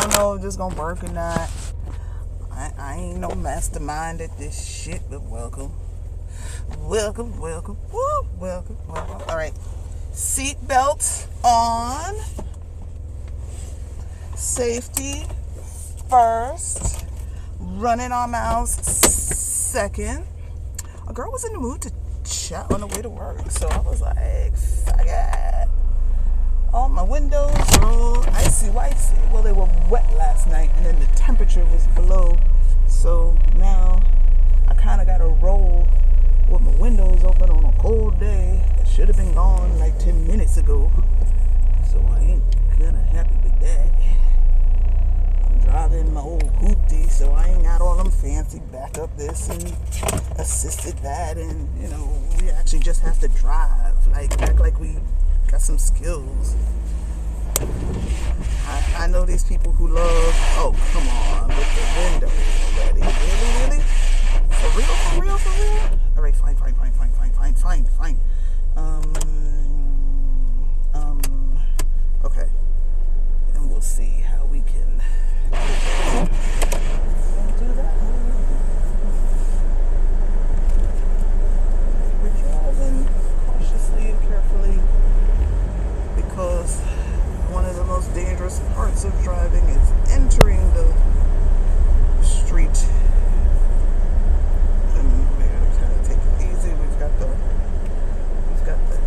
don't know if this is gonna work or not. I ain't no mastermind at this shit, but welcome. Welcome. Woo, welcome. All right. Seatbelt on. Safety first. Running our mouths second. A girl was in the mood to chat on the way to work, so I was like, fuck it. All my windows are all icy whitey. Well, they were wet last night, and then the temperature was below. So now I kind of got to roll with my windows open on a cold day. It should have been gone like 10 minutes ago. So I ain't kind of happy with that. I'm driving my old hoopty, so I ain't got all them fancy backup this and assisted that. And, you know, we actually just have to drive. Like, act like we got some skills. I know these people who love, oh, come on, with the windows already. Really? For real? All right, fine. Okay. And we'll see how we can do that. We're driving cautiously and carefully because one of the most dangerous parts of driving is entering the street. And we gotta kind of take it easy. We've got the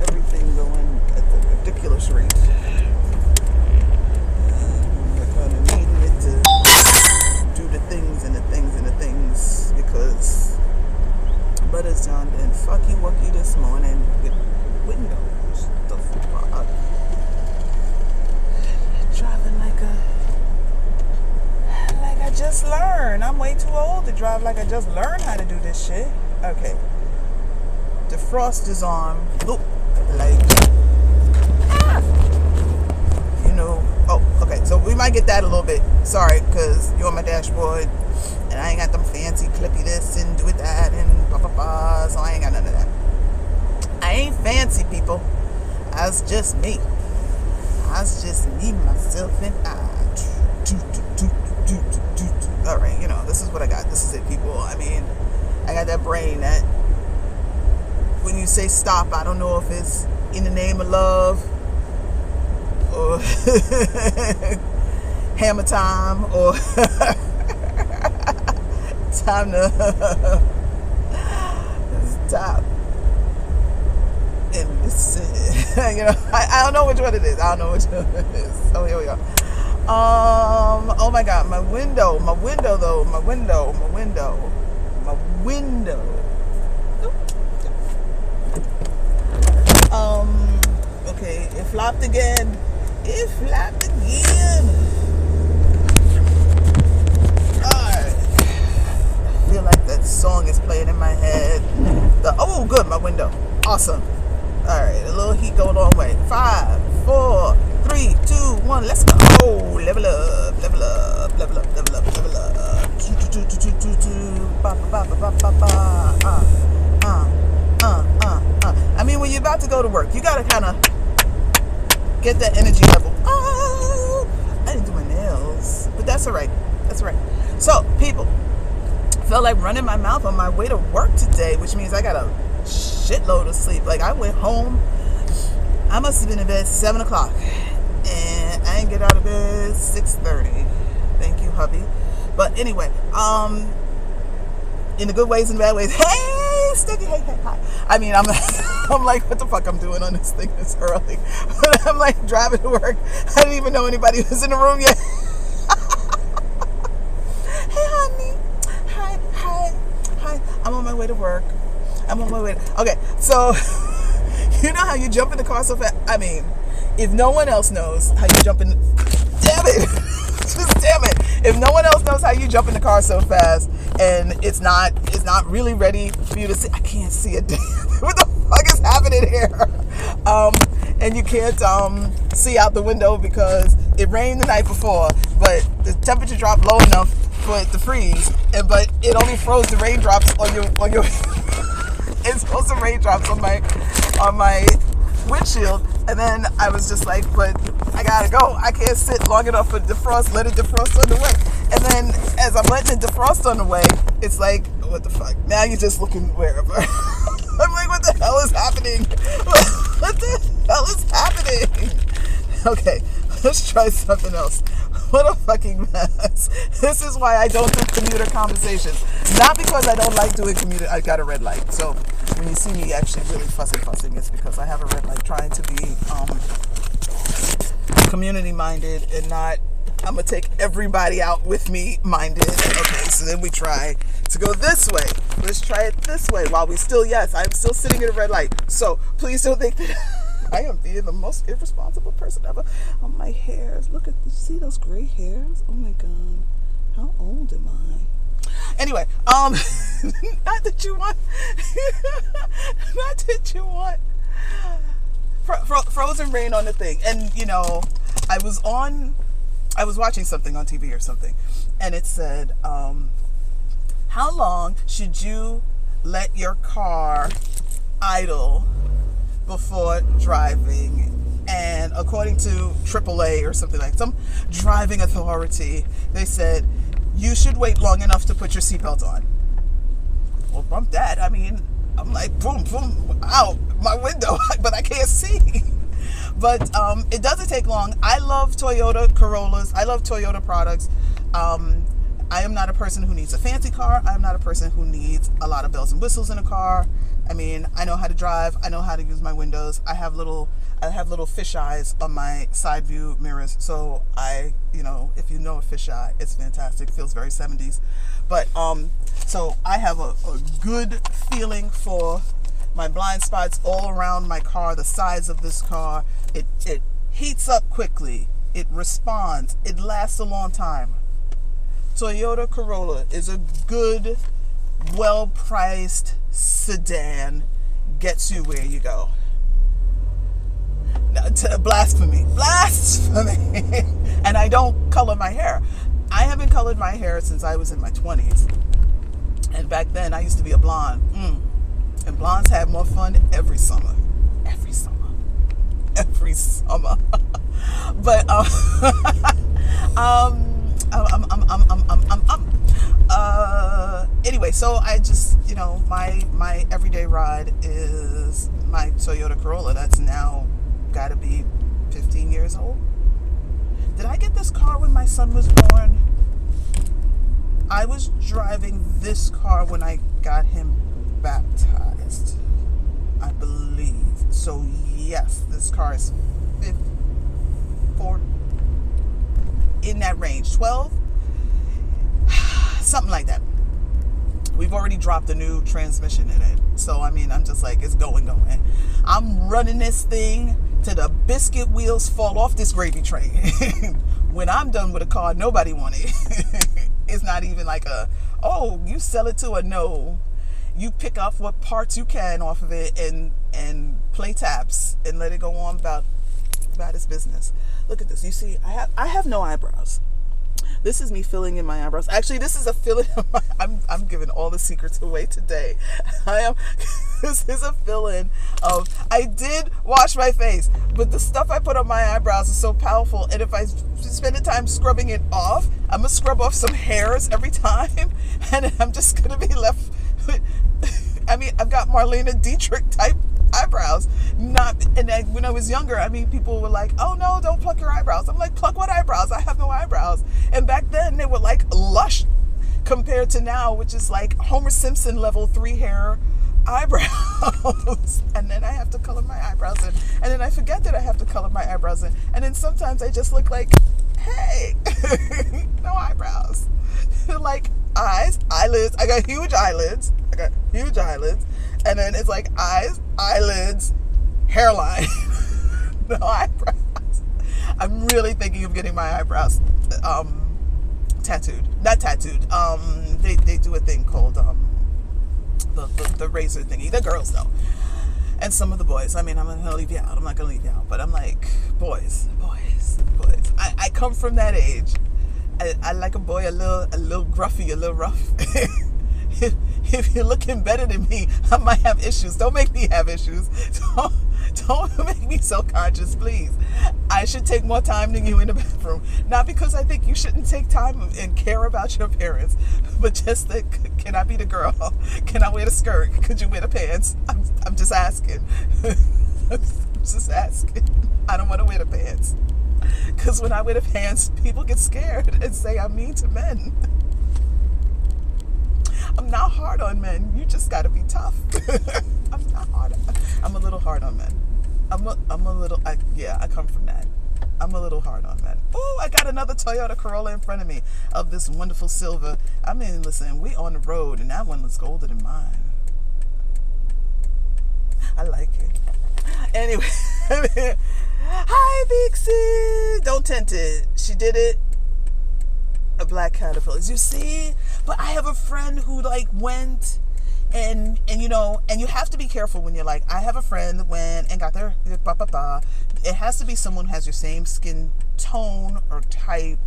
everything going at the ridiculous rate. And we're kind of needing it to do the things because Butter's John and fucky wucky this morning with windows. The fuck. Driving like I just learned. I'm way too old to drive like I just learned how to do this shit. Okay. Defrost is on. Look, like, you know. Oh, okay. So we might get that a little bit. Sorry, because you're on my dashboard, and I ain't got them fancy clippy this and do it that and blah blah blah. So I ain't got none of that. I ain't fancy, people. That's just me. That's just me, myself, and I. All right, you know, this is what I got. This is it, people. I mean, I got that brain that when you say stop, I don't know if it's in the name of love or hammer time or time to stop. And this, you know, I don't know which one it is. So here we go. Oh my God, my window. Okay, it flopped again. Alright. I feel like that song is playing in my head. Oh, good, my window. Awesome. Alright, a little heat go a long way. 5, 4, 3, 2, 1, let's go. Level up. I mean, when you're about to go to work, you gotta kind of get that energy level. Oh, I didn't do my nails, but that's all right. So, people, felt like running my mouth on my way to work today, which means I got a shitload of sleep. Like, I went home, I must have been in bed 7 o'clock, and I didn't get out of bed 6:30. Thank you, hubby. But anyway, in the good ways and the bad ways. Hey, Sticky, hey, hi. I mean, I'm like, what the fuck I'm doing on this thing this early? But I'm like driving to work. I didn't even know anybody was in the room yet. Hey, honey. Hi. I'm on my way to work. Okay, so you know how you jump in the car so fast? I mean, if no one else knows how you jump in, damn it. Damn it. If no one else knows how you jump in the car so fast and it's not really ready for you to see, I can't see a damn. What the fuck is happening here? And you can't see out the window because it rained the night before, but the temperature dropped low enough for it to freeze, but it only froze the raindrops on your it's supposed to raindrops on my windshield, and then I was just like, but I gotta go. I can't sit long enough for defrost, let it defrost on the way. And then as I'm letting it defrost on the way, it's like, what the fuck? Now you're just looking wherever. I'm like, what the hell is happening? What the hell is happening? Okay, let's try something else. What a fucking mess. This is why I don't do commuter conversations. Not because I don't like doing commuter. I got a red light. So when you see me actually really fussing, it's because I have a red light, trying to be community minded and not, I'm going to take everybody out with me minded. Okay, so then we try to go this way. Let's try it this way while we still, yes, I'm still sitting at a red light. So please don't think that I am being the most irresponsible person ever. Oh, my hairs. Look at, you see those gray hairs? Oh my God. How old am I? Anyway, not that you want, not that you want frozen rain on the thing. And, you know, I was watching something on TV or something, and it said, how long should you let your car idle before driving? And according to AAA or something, like some driving authority, they said you should wait long enough to put your seatbelt on. Well, bump that. I mean, I'm like, boom, boom, out my window, but I can't see. But it doesn't take long. I love Toyota Corollas. I love Toyota products. I am not a person who needs a fancy car. I am not a person who needs a lot of bells and whistles in a car. I mean, I know how to drive. I know how to use my windows. I have little fish eyes on my side view mirrors. So you know, if you know a fish eye, it's fantastic. It feels very 70s. But so I have a good feeling for my blind spots all around my car, the sides of this car. It heats up quickly. It responds. It lasts a long time. Toyota Corolla is a good, well-priced sedan. Gets you where you go. Blasphemy. Blasphemy. And I don't color my hair. I haven't colored my hair since I was in my 20s. And back then, I used to be a blonde. And blondes have more fun every summer. Every summer. Every summer. But, anyway, so I just, you know, my everyday ride is my Toyota Corolla. That's now got to be 15 years old. Did I get this car when my son was born? I was driving this car when I got him baptized, I believe. So yes, this car is 4 in that range, 12, something like that. We've already dropped a new transmission in it. So, I mean, I'm just like, it's going. I'm running this thing till the biscuit wheels fall off this gravy train. When I'm done with a car nobody wanted. It's not even like oh, you sell it to a no. You pick off what parts you can off of it and play taps and let it go on about its business. Look at this. You see, I have no eyebrows. This is me filling in my eyebrows. Actually, this is a filling. I'm giving all the secrets away today. This is a fill-in of. I did wash my face, but the stuff I put on my eyebrows is so powerful. And if I spend the time scrubbing it off, I'm gonna scrub off some hairs every time, and I'm just gonna be left. I mean, I've got Marlena Dietrich type eyebrows. When I was younger, I mean, people were like, oh no, don't pluck your eyebrows. I'm like, pluck what eyebrows? I have no eyebrows. And back then they were like lush compared to now, which is like Homer Simpson level 3 hair eyebrows. And then I have to color my eyebrows in. And then I forget that I have to color my eyebrows in. And then sometimes I just look like, hey, no eyebrows. Like eyes, eyelids. I got huge eyelids. And then it's like eyes, eyelids, hairline. No eyebrows. I'm really thinking of getting my eyebrows tattooed. Not tattooed. They do a thing called the razor thingy. The girls though. And some of the boys. I mean, I'm gonna leave you out. I'm not gonna leave you out. But I'm like, boys. I come from that age. I like a boy a little gruffy, a little rough. If you're looking better than me, I might have issues. Don't make me have issues. Don't make me self-conscious, please. I should take more time than you in the bathroom. Not because I think you shouldn't take time and care about your appearance, but just that, can I be the girl? Can I wear the skirt? Could you wear the pants? I'm just asking. I'm just asking. I don't want to wear the pants. Because when I wear the pants, people get scared and say I'm mean to men. I'm not hard on men. You just got to be tough. I'm not hard. I'm a little hard on men. I come from that. I'm a little hard on men. Oh, I got another Toyota Corolla in front of me of this wonderful silver. I mean, listen, we on the road, and that one looks golder than mine. I like it. Anyway, hi, Bixie. Don't tint it. She did it. A black caterpillar. You see? But I have a friend who went and you have to be careful when you're like, I have a friend that went and got their It has to be someone who has your same skin tone or type,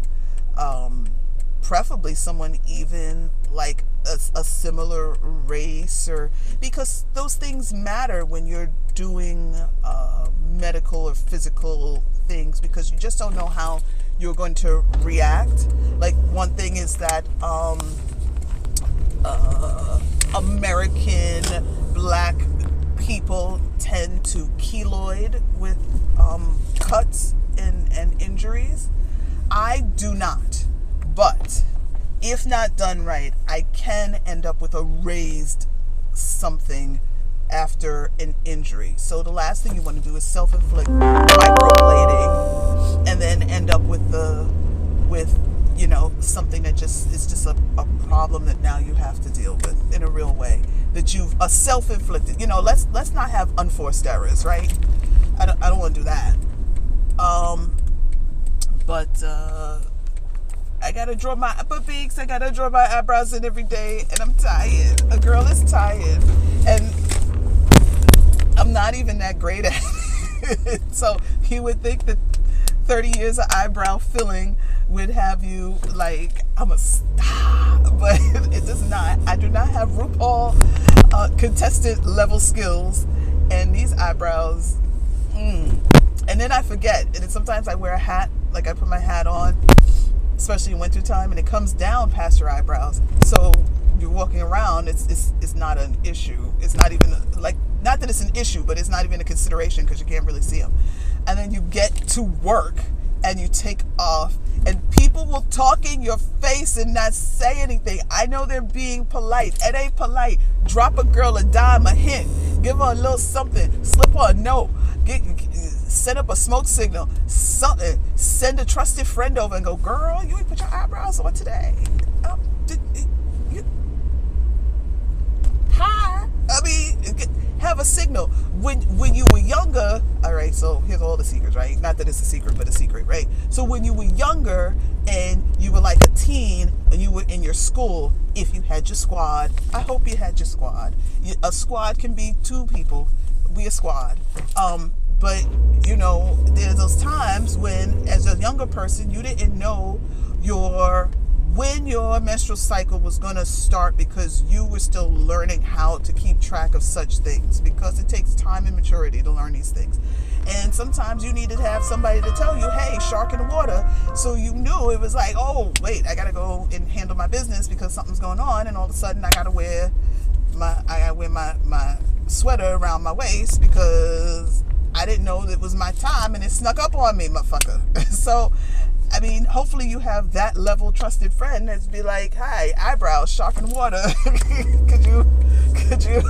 preferably someone even like a similar race, or because those things matter when you're doing medical or physical things, because you just don't know how you're going to react. Like, one thing is that American black people tend to keloid with cuts and injuries. I do not, but if not done right, I can end up with a raised something after an injury. So the last thing you want to do is self-inflict microblading and then end up with something that is just a problem that now you have to deal with in a real way, that you've self-inflicted. Let's not have unforced errors, right? I don't want to do that. But I gotta draw my eyebrows in every day, and I'm tired. A girl is tired, and I'm not even that great at it. So you would think that 30 years of eyebrow filling would have you like, I'm a star, but it does not. I do not have RuPaul contestant level skills, and these eyebrows, and then I forget, and then sometimes I wear a hat, like I put my hat on, especially in winter time, and it comes down past your eyebrows, so you're walking around, it's not an issue. It's not even not that it's an issue, but it's not even a consideration because you can't really see them. And then you get to work and you take off, and people will talk in your face and not say anything. I know they're being polite. It ain't polite. Drop a girl a dime, a hint, give her a little something, slip her a note, send up a smoke signal, something. Send a trusted friend over and go, girl, you ain't put your eyebrows on today. Hi. I mean, have a signal. When you were younger, all right, so here's all the secrets, right? Not that it's a secret, but a secret, right? So when you were younger and you were like a teen and you were in your school, if you had your squad, I hope you had your squad. A squad can be 2 people. We a squad. But, there's those times when, as a younger person, you didn't know when your menstrual cycle was going to start, because you were still learning how to keep track of such things, because it takes time and maturity to learn these things. And sometimes you needed to have somebody to tell you, hey, shark in the water. So you knew it was like, oh, wait, I got to go and handle my business because something's going on. And all of a sudden I got to wear my sweater around my waist because I didn't know that it was my time, and it snuck up on me, motherfucker. So, I mean, hopefully you have that level trusted friend that's be like, hi, eyebrows, shark in the water. could you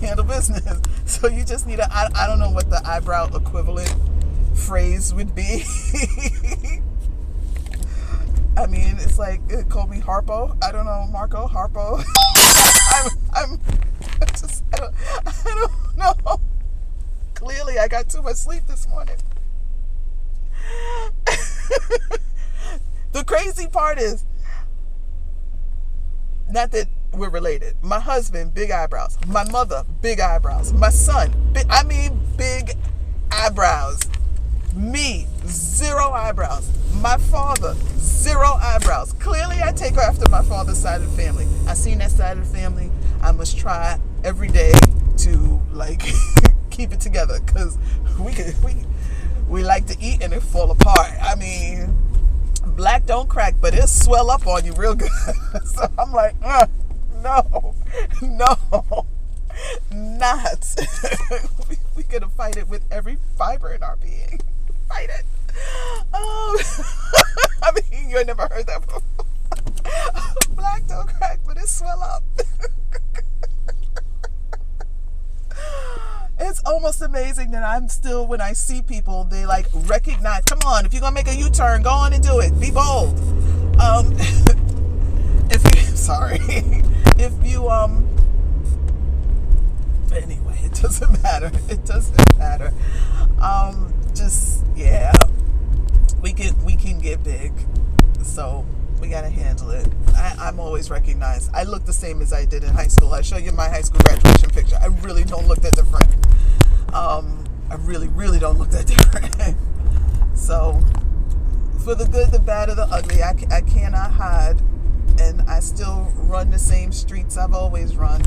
handle business? So you just need I don't know what the eyebrow equivalent phrase would be. I mean, it's like, call me Harpo. I don't know, Marco, Harpo. I don't know. Clearly, I got too much sleep this morning. The crazy part is, not that we're related. My husband, big eyebrows. My mother, big eyebrows. My son, big eyebrows. Me, 0 eyebrows. My father, 0 eyebrows. Clearly, I take after my father's side of the family. I seen that side of the family. I must try every day to keep it together, because we like to eat and it fall apart. I mean, black don't crack, but it swell up on you real good. So I'm like, no, not. We gonna fight it with every fiber in our being. Fight it. I mean, you never heard that before. Black don't crack, but it swell up. It's almost amazing that I'm still, when I see people, they like recognize, come on, if you're gonna make a U-turn, go on and do it. Be bold. If you, sorry, if you, anyway, it doesn't matter. It doesn't matter. Just, yeah, we can get big. So we gotta handle it. I'm always recognized. I look the same as I did in high school. I show you my high school graduation picture. I really don't look that different. I really don't look that different. So for the good, the bad, or the ugly, I cannot hide. And I still run the same streets I've always run.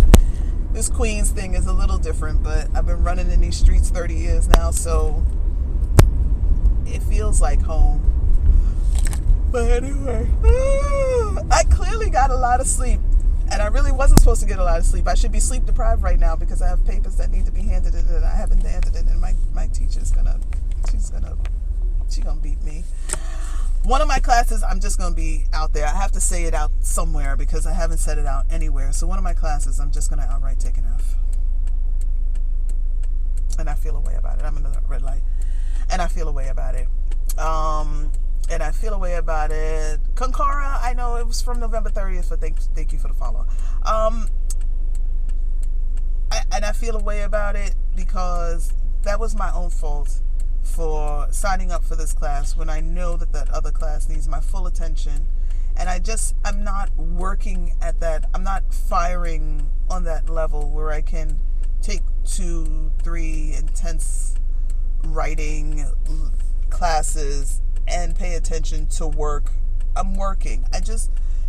This Queens thing is a little different, but I've been running in these streets 30 years now, so it feels like home. But anyway, I clearly got a lot of sleep, and I really wasn't supposed to get a lot of sleep. I should be sleep deprived right now because I have papers that need to be handed in and I haven't handed it, and my teacher's gonna beat me. One of my classes, I'm just gonna be out there. I have to say it out somewhere because I haven't said it out anywhere. So one of my classes, I'm just gonna outright take an F, and I feel a way about it. I'm in the red light, and I feel a way about it. Concora, I know it was from November 30th, so thank you for the follow. And I feel a way about it because that was my own fault for signing up for this class when I know that other class needs my full attention. And I'm not working at that. I'm not firing on that level where I can take 2-3 intense writing classes and pay attention to work. I'm working.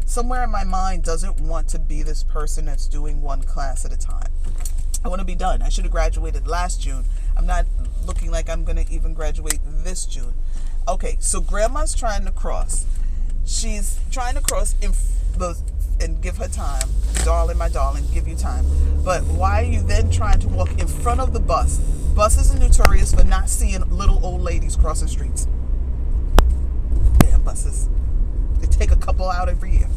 Somewhere in my mind doesn't want to be this person that's doing one class at a time. I want to be done. I should have graduated last June. I'm not looking like I'm going to even graduate this June. Okay, so grandma's trying to cross. She's trying to cross and give her time. Darling, my darling, give you time. But why are you then trying to walk in front of the bus? Buses are notorious for not seeing little old ladies crossing streets. Damn buses. They take a couple out every year.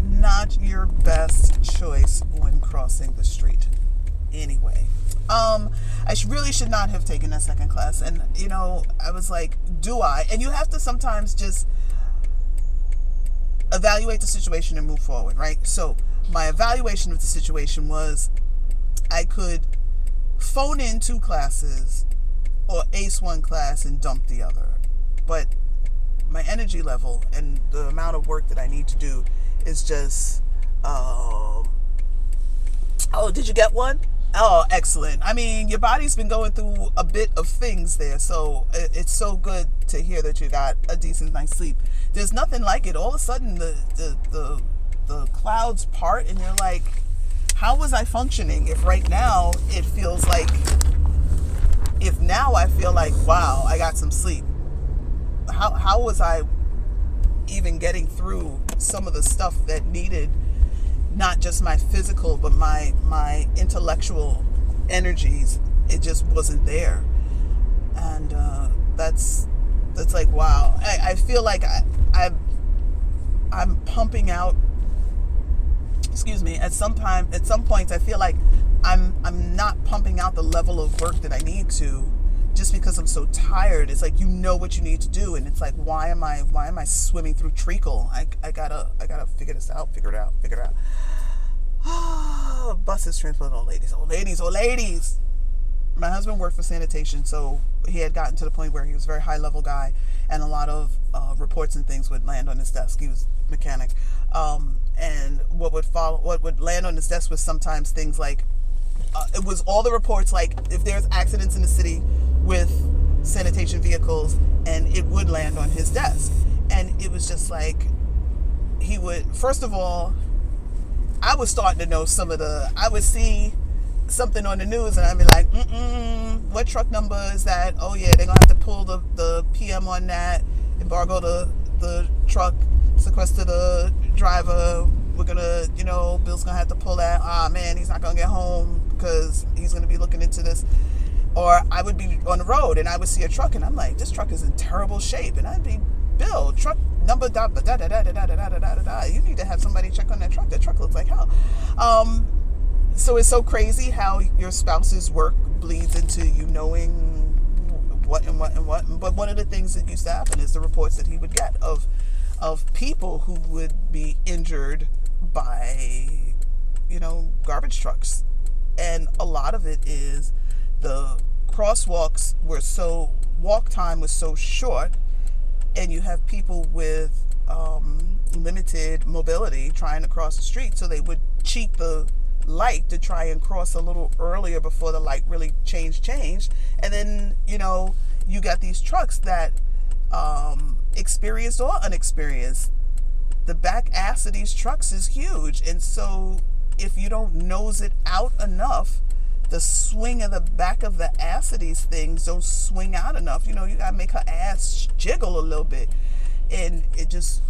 Not your best choice when crossing the street. Anyway, I really should not have taken that second class. And, I was like, do I? And you have to sometimes just evaluate the situation and move forward, right? So my evaluation of the situation was I could phone in 2 classes or ace one class and dump the other. But my energy level and the amount of work that I need to do is just, oh, did you get one? Oh, excellent. I mean, your body's been going through a bit of things there, so it's so good to hear that you got a decent night's sleep. There's nothing like it. All of a sudden, the clouds part, and you're like, how was I functioning if right now it feels like, if now I feel like, wow, I got some sleep. How was I even getting through some of the stuff that needed not just my physical but my intellectual energies? It just wasn't there. And that's like, wow. I feel like I'm pumping out, excuse me, at some points I feel like I'm not pumping out the level of work that I need to, just because I'm so tired. It's like, what you need to do, and it's like, why am I swimming through treacle? I gotta figure this out, figure it out. Buses transporting old ladies. My husband worked for sanitation, so he had gotten to the point where he was a very high level guy, and a lot of reports and things would land on his desk. He was a mechanic, and what would land on his desk was sometimes things like, it was all the reports, like if there's accidents in the city with sanitation vehicles, and it would land on his desk. And it was just like, he would, first of all, I was starting to know I would see something on the news, and I'd be like, what truck number is that? Oh yeah, they're gonna have to pull the PM on that, embargo the truck, sequester the driver. We're gonna, Bill's gonna have to pull that. Ah man, he's not gonna get home because he's gonna be looking into this. Or I would be on the road and I would see a truck and I'm like, this truck is in terrible shape, and I'd be, Bill, truck number da da da da da da da da da da da. You need to have somebody check on that truck. That truck looks like hell. So it's so crazy how your spouse's work bleeds into you knowing what and what and what. But one of the things that used to happen is the reports that he would get of people who would be injured by, garbage trucks. And a lot of it is the crosswalks walk time was so short, and you have people with limited mobility trying to cross the street, so they would cheat the light to try and cross a little earlier before the light really changed. And then, you got these trucks that, experienced or unexperienced, the back ass of these trucks is huge. And so if you don't nose it out enough, the swing of the back of the ass of these things don't swing out enough. You gotta make her ass jiggle a little bit, and it just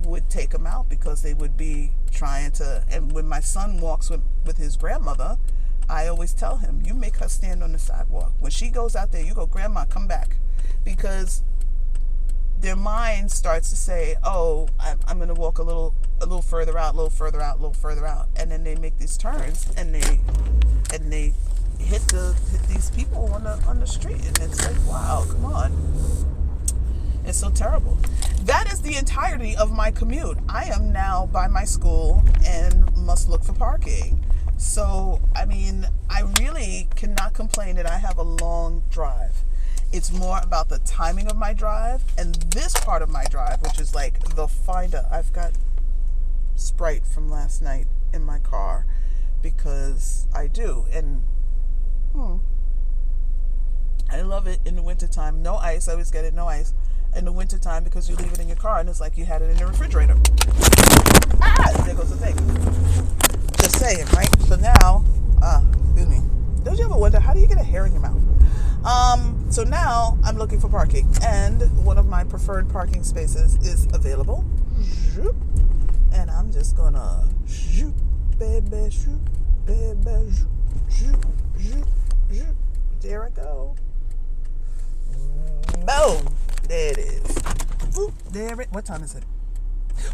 would take them out because they would be trying to. And when my son walks with his grandmother, I always tell him, you make her stand on the sidewalk. When she goes out there, you go, Grandma, come back. Because their mind starts to say, oh, I'm going to walk a little further out, a little further out, a little further out. And then they make these turns and they hit these people on the street. And it's like, wow, come on. It's so terrible. That is the entirety of my commute. I am now by my school and must look for parking. So, I really cannot complain that I have a long drive. It's more about the timing of my drive and this part of my drive, which is like the finder. I've got Sprite from last night in my car because I do. And I love it in the wintertime. No ice. I always get it, no ice. In the wintertime because you leave it in your car and it's like you had it in the refrigerator. There goes the thing. Just saying, right? So now, excuse me. Don't you ever wonder, how do you get a hair in your mouth? So now I'm looking for parking, and one of my preferred parking spaces is available. And I'm just gonna shoot, baby, shoot, baby, shoot, shoot, shoot. There I go. Boom. There it is. Ooh, there it. What time is it?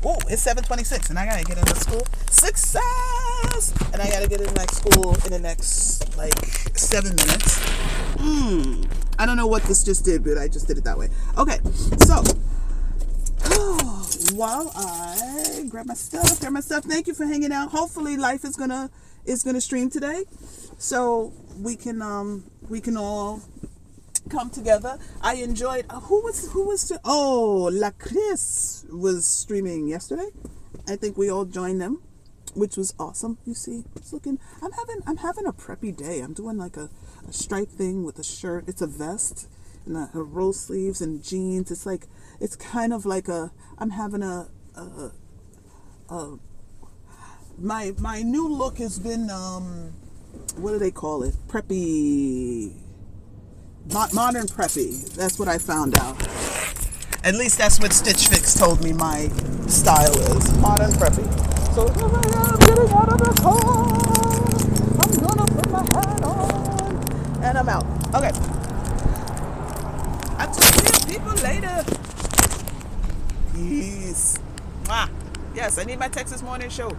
Oh, it's 7:26, and I gotta get into school. Success! And I gotta get into school in the next 7 minutes. I don't know what this just did, but I just did it that way. Okay, so while I grab my stuff. Thank you for hanging out. Hopefully, life is gonna stream today, so we can all come together. I enjoyed. Who was? La Chris was streaming yesterday. I think we all joined them, which was awesome. You see, it's looking. I'm having a preppy day. I'm doing like a stripe thing with a shirt. It's a vest and a roll sleeves and jeans. It's kind of like I'm having my new look has been what do they call it? Preppy. Modern preppy. That's what I found out. At least that's what Stitch Fix told me my style is. Modern preppy. So here I am getting out of the car. I'm gonna put my hat on. And I'm out. Okay. I'll talk to you people later. Peace. Yes, I need my Texas Morning Show.